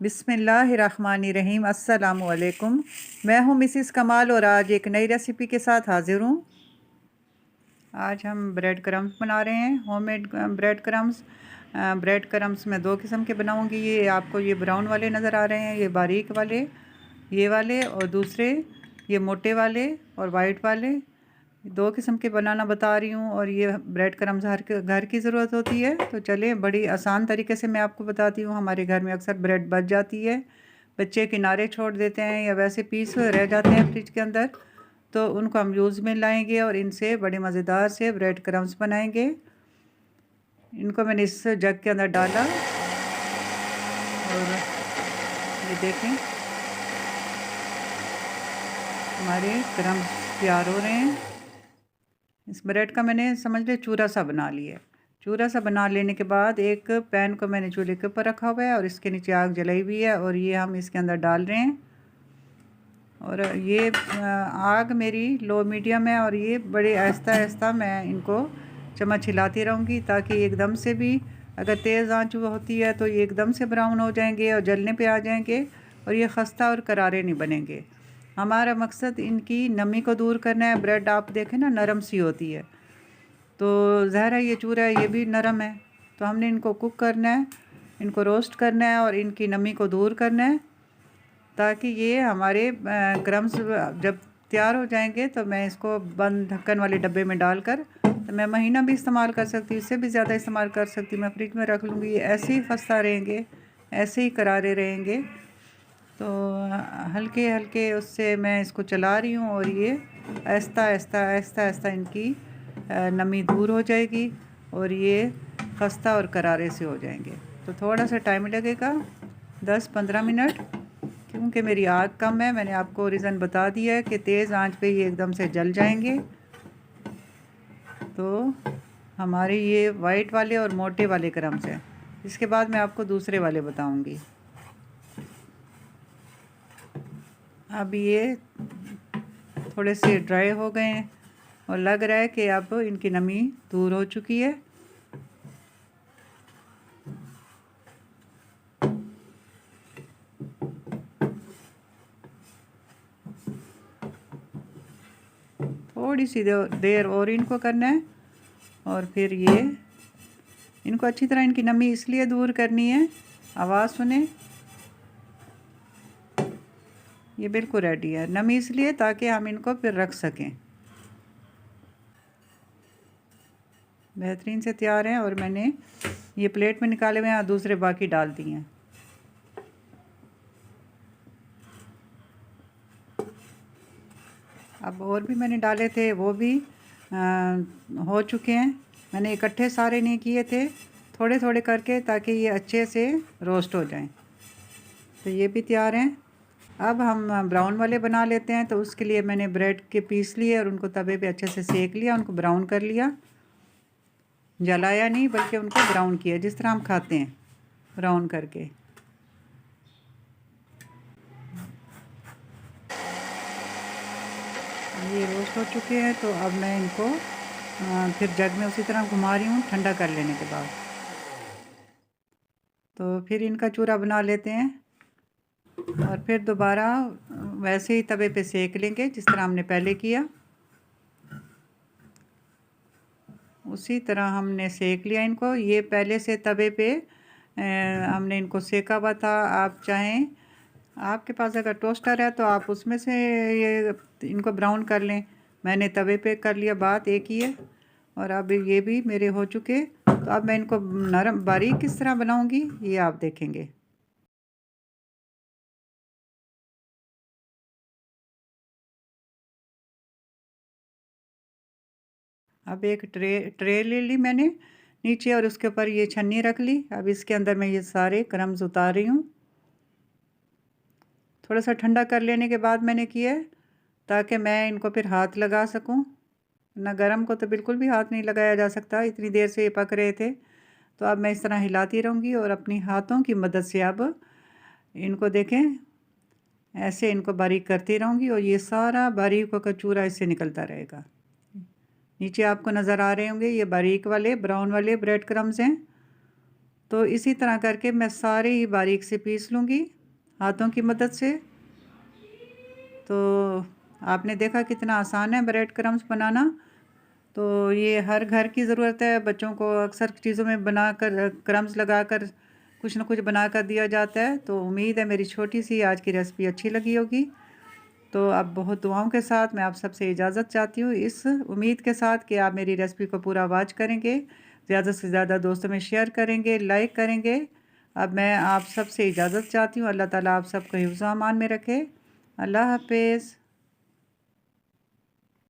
बिस्मिल्लाहिर्रहमानिर्रहीम। अस्सलामु अलैकुम। मैं हूँ मिसिस कमाल और आज एक नई रेसिपी के साथ हाज़िर हूँ। आज हम ब्रेड क्रम्स बना रहे हैं, homemade bread crumbs. Bread crumbs मैं दो किस्म के बनाऊँगी। ये आपको ये ब्राउन वाले नज़र आ रहे हैं, ये बारीक वाले, ये वाले, और दूसरे ये मोटे वाले और वाइट वाले। दो किस्म के बनाना बता रही हूँ। और ये ब्रेड क्रम्स हर घर की ज़रूरत होती है, तो चलिए बड़ी आसान तरीके से मैं आपको बताती हूँ। हमारे घर में अक्सर ब्रेड बच जाती है, बच्चे किनारे छोड़ देते हैं या वैसे पीस रह जाते हैं फ्रिज के अंदर, तो उनको हम यूज़ में लाएंगे और इनसे बड़े मज़ेदार से ब्रेड क्रम्स बनाएंगे। इनको मैंने इस जग के अंदर डाला और ये देखें हमारे क्रम्स तैयार हो रहे हैं। इस ब्रेड का मैंने समझ ले चूरा सा बना लिया। चूरा सा बना लेने के बाद एक पैन को मैंने चूल्हे के ऊपर रखा हुआ है और इसके नीचे आग जलाई हुई है और ये हम इसके अंदर डाल रहे हैं। और ये आग मेरी लो मीडियम है और ये बड़े आहिस्ता आहिस्ता मैं इनको चम्मच हिलाती रहूँगी, ताकि एकदम से भी अगर तेज़ आंच होती है तो ये एकदम से ब्राउन हो जाएंगे और जलने पे आ जाएंगे और ये खस्ता और करारे नहीं बनेंगे। हमारा मकसद इनकी नमी को दूर करना है। ब्रेड आप देखें ना नरम सी होती है, तो ज़ाहिर है ये चूरा है, ये भी नरम है, तो हमने इनको कुक करना है, इनको रोस्ट करना है और इनकी नमी को दूर करना है, ताकि ये हमारे क्रम्स जब तैयार हो जाएंगे तो मैं इसको बंद ढक्कन वाले डब्बे में डालकर, तो मैं महीना भी इस्तेमाल कर सकती हूँ, इससे भी ज़्यादा इस्तेमाल कर सकती हूँ। मैं फ्रिज में रख लूँगी, ये ऐसे ही खस्ता रहेंगे, ऐसे ही करारे रहेंगे। तो हल्के हल्के उससे मैं इसको चला रही हूँ और ये आहिस्ता आहिस्ता आहिस्ता आहिस्ता इनकी नमी दूर हो जाएगी और ये खस्ता और करारे से हो जाएंगे। तो थोड़ा सा टाइम लगेगा, 10-15 मिनट, क्योंकि मेरी आग कम है। मैंने आपको रीज़न बता दिया है कि तेज़ आंच पे ये एकदम से जल जाएंगे। तो हमारे ये वाइट वाले और मोटे वाले क्रम्स हैं। इसके बाद मैं आपको दूसरे वाले बताऊंगी। अब ये थोड़े से ड्राई हो गए हैं और लग रहा है कि अब इनकी नमी दूर हो चुकी है। थोड़ी सी देर और इनको करना है और फिर ये इनको अच्छी तरह इनकी नमी इसलिए दूर करनी है, आवाज़ सुने, ये बिल्कुल रेडी है। नमी इसलिए ताकि हम इनको फिर रख सकें। बेहतरीन से तैयार हैं और मैंने ये प्लेट में निकाले हुए हैं, दूसरे बाकी डाल दिए हैं। अब और भी मैंने डाले थे, वो भी हो चुके हैं। मैंने इकट्ठे सारे नहीं किए थे, थोड़े थोड़े करके, ताकि ये अच्छे से रोस्ट हो जाएं। तो ये भी तैयार हैं। अब हम ब्राउन वाले बना लेते हैं। तो उसके लिए मैंने ब्रेड के पीस लिए और उनको तवे पे अच्छे से सेक लिया, उनको ब्राउन कर लिया, जलाया नहीं बल्कि उनको ब्राउन किया, जिस तरह हम खाते हैं ब्राउन करके। ये रोस्ट हो चुके हैं, तो अब मैं इनको फिर जग में उसी तरह घुमा रही हूँ ठंडा कर लेने के बाद। तो फिर इनका चूरा बना लेते हैं और फिर दोबारा वैसे ही तवे पे सेक लेंगे जिस तरह हमने पहले किया। उसी तरह हमने सेक लिया इनको। ये पहले से तवे पे हमने इनको सेका हुआ था। आप चाहें, आपके पास अगर टोस्टर है तो आप उसमें से ये इनको ब्राउन कर लें। मैंने तवे पे कर लिया, बात एक ही है। और अब ये भी मेरे हो चुके, तो अब मैं इनको नरम बारीक किस तरह बनाऊंगी ये आप देखेंगे। अब एक ट्रे ले ली मैंने नीचे और उसके ऊपर ये छन्नी रख ली। अब इसके अंदर मैं ये सारे क्रम्स उतार रही हूँ। थोड़ा सा ठंडा कर लेने के बाद मैंने किया है, ताकि मैं इनको फिर हाथ लगा सकूं। ना गरम को तो बिल्कुल भी हाथ नहीं लगाया जा सकता, इतनी देर से ये पक रहे थे। तो अब मैं इस तरह हिलाती रहूँगी और अपनी हाथों की मदद से अब इनको देखें, ऐसे इनको बारीक करती रहूँगी और ये सारा बारीक होकर चूरा इससे निकलता रहेगा। नीचे आपको नज़र आ रहे होंगे ये बारीक वाले ब्राउन वाले ब्रेड क्रम्स हैं। तो इसी तरह करके मैं सारे ही बारीक से पीस लूँगी हाथों की मदद से। तो आपने देखा कितना आसान है ब्रेड क्रम्स बनाना। तो ये हर घर की ज़रूरत है। बच्चों को अक्सर चीज़ों में बनाकर क्रम्स लगाकर कुछ न कुछ बनाकर दिया जाता है। तो उम्मीद है मेरी छोटी सी आज की रेसिपी अच्छी लगी होगी। तो अब बहुत दुआओं के साथ मैं आप सबसे इजाज़त चाहती हूँ, इस उम्मीद के साथ कि आप मेरी रेसिपी को पूरा वॉच करेंगे, ज़्यादा से ज़्यादा दोस्तों में शेयर करेंगे, लाइक करेंगे। अब मैं आप सबसे इजाज़त चाहती हूँ। अल्लाह ताला आप सबको हिफ्ज़-ओ-अमान में रखे। अल्लाह हाफ़िज़।